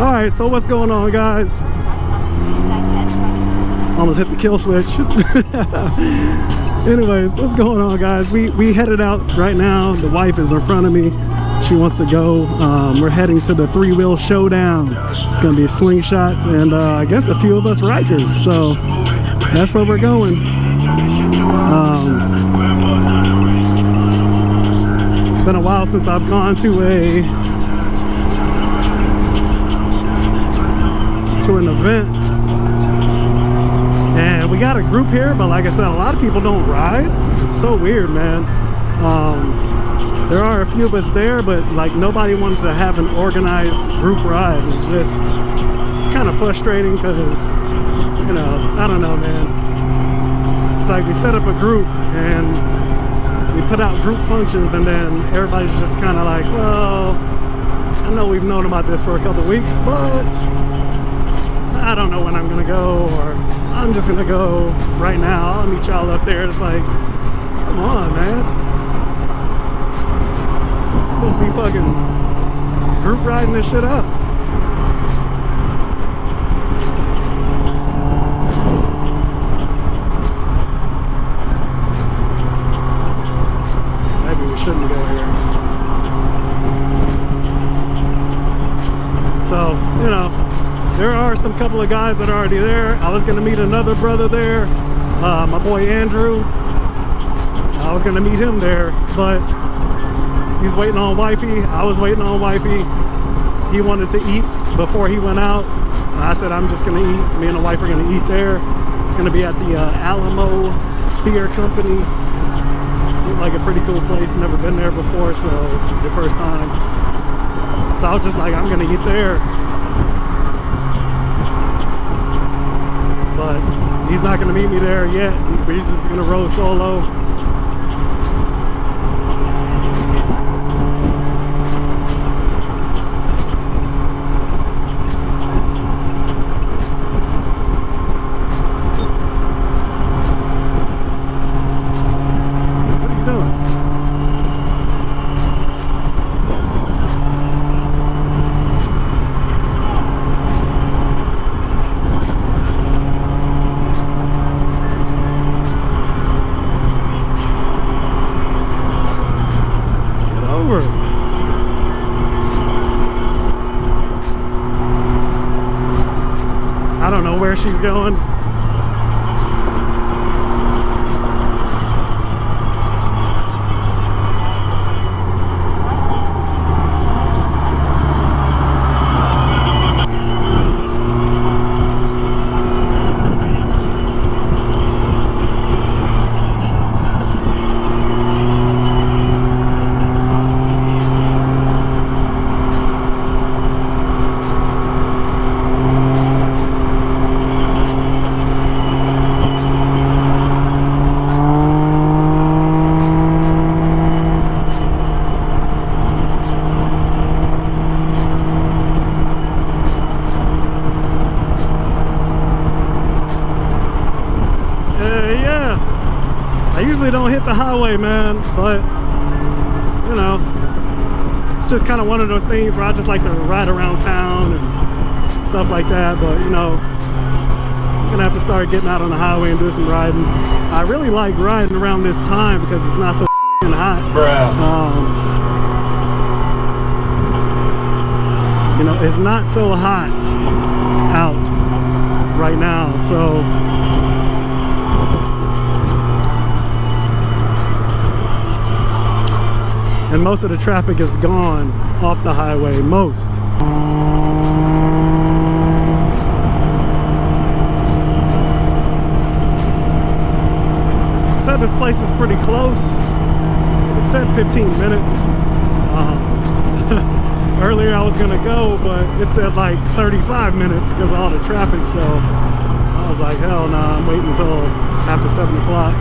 All right, so what's going on, guys? Almost hit the kill switch. Anyways, what's going on, guys? We headed out right now. The wife is in front of me. She wants to go. We're heading to the 3Wheel Showdown. It's gonna be slingshots and I guess a few of us Rikers. So that's where we're going. It's been a while since I've gone to an event, and we got a group here, but like I said, a lot of people don't ride. It's so weird, man. There are a few of us there, but like nobody wanted to have an organized group ride. It's kind of frustrating because, you know, I don't know, man. It's like we set up a group and we put out group functions, and then everybody's just kind of like, well, I know we've known about this for a couple weeks, but I don't know when I'm gonna go, or I'm just gonna go right now. I'll meet y'all up there. It's like, come on, man. It's supposed to be fucking group riding this shit up. Maybe we shouldn't go here. So, you know, there are some couple of guys that are already there. I was gonna meet another brother there, my boy Andrew. I was gonna meet him there, but he's waiting on wifey. I was waiting on wifey. He wanted to eat before he went out. And I said, I'm just gonna eat. Me and the wife are gonna eat there. It's gonna be at the Alamo Beer Company. Looked like a pretty cool place. Never been there before, so it's the first time. So I was just like, I'm gonna eat there. But he's not going to meet me there yet. He's just going to roll solo. What are you doing? I don't know where she's going. I usually don't hit the highway, man, but you know, it's just kind of one of those things where I just like to ride around town and stuff like that. But you know, I'm gonna have to start getting out on the highway and do some riding. I really like riding around this time because it's not so hot. You know, it's not so hot out right now, so and most of the traffic is gone off the highway, most. It said this place is pretty close. It said 15 minutes. Earlier I was gonna go, but it said like 35 minutes because of all the traffic, so I was like, hell nah, I'm waiting until after 7 o'clock.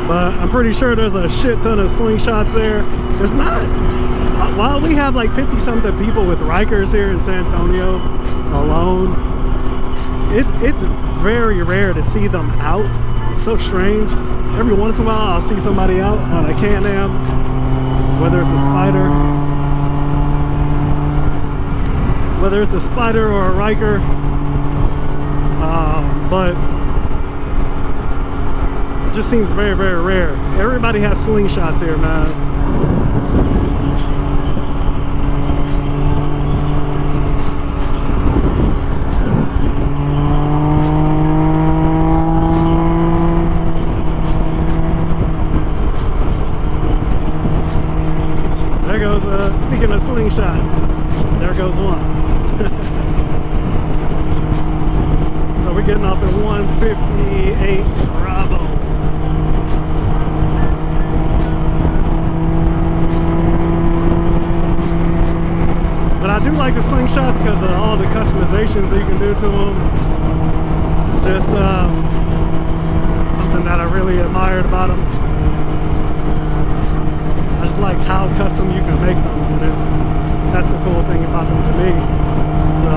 But I'm pretty sure there's a shit ton of slingshots there. There's not, while we have like 50 something people with Rikers here in San Antonio alone, it's very rare to see them out. It's so strange. Every once in a while I'll see somebody out on a Can-Am, whether it's a spider, or a Riker. But it just seems very, very rare. Everybody has slingshots here, man. There goes, speaking of slingshots, there goes one. So we're getting off at 158 Bravo. But I do like the slingshots because of all the customizations that you can do to them. It's just something that I really admired about them. I just like how custom you can make them, and that's the cool thing about them to me. So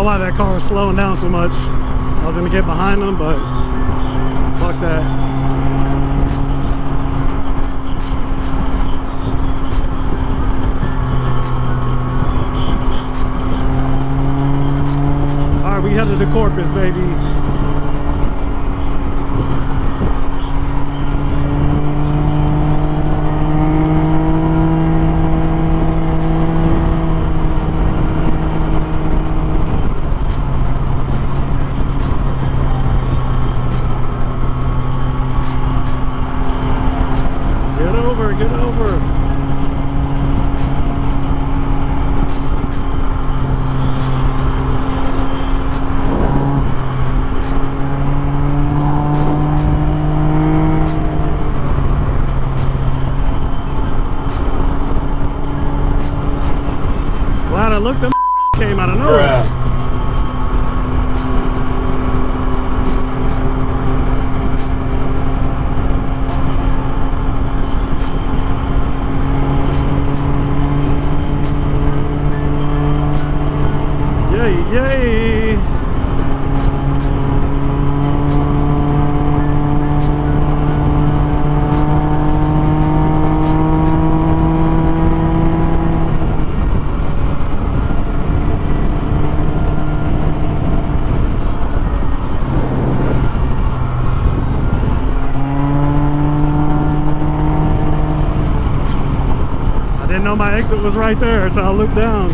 why that car was slowing down so much. I was gonna get behind them, but fuck that. Alright, we headed to Corpus, baby. Get over. Glad I looked, them came out of nowhere. Yay! I didn't know my exit was right there until I looked down.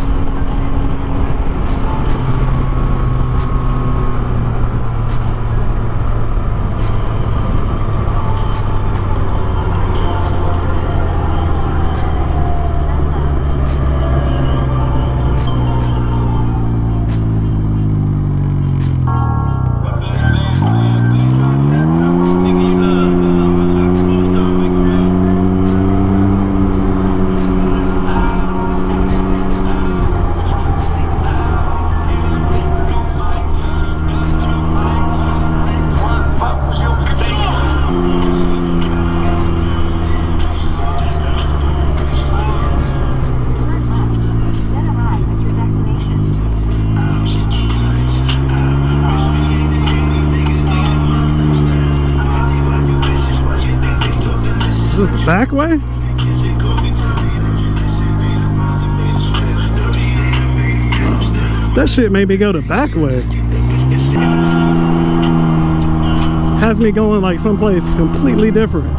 Is this the back way? That shit made me go the back way. Has me going like someplace completely different.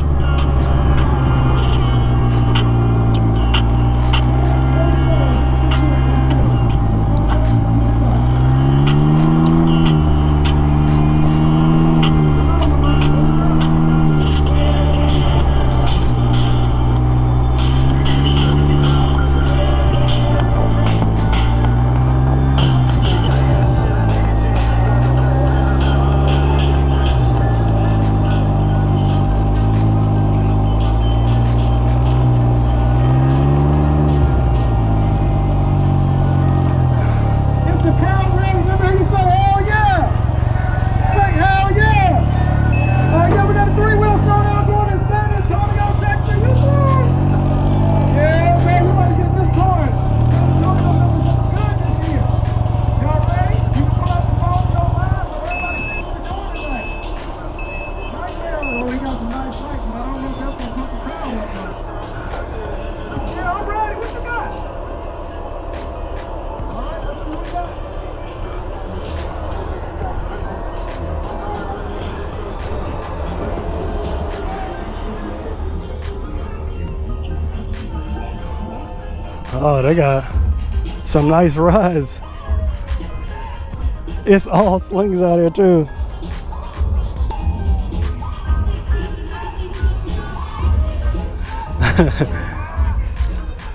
Oh, they got some nice rides. It's all slings out here too.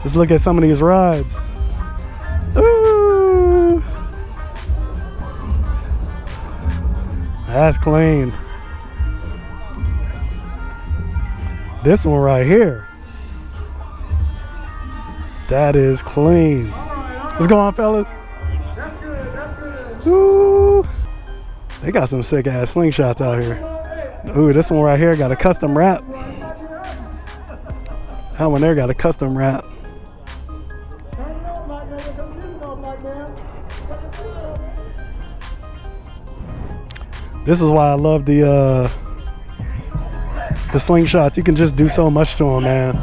Let's look at some of these rides. Ooh. That's clean. This one right here. That is clean. What's going on, fellas? That's good, that's good. Ooh. They got some sick ass slingshots out here. Ooh, this one right here got a custom wrap. That one there got a custom wrap. This is why I love the slingshots. You can just do so much to them, man.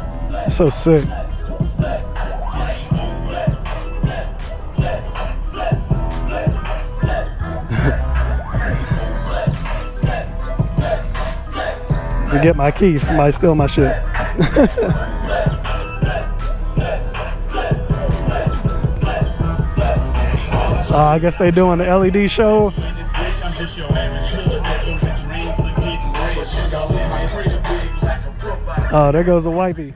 It's so sick. Get my key, somebody steal my shit. I guess they doing the LED show. Oh, there goes the wifey.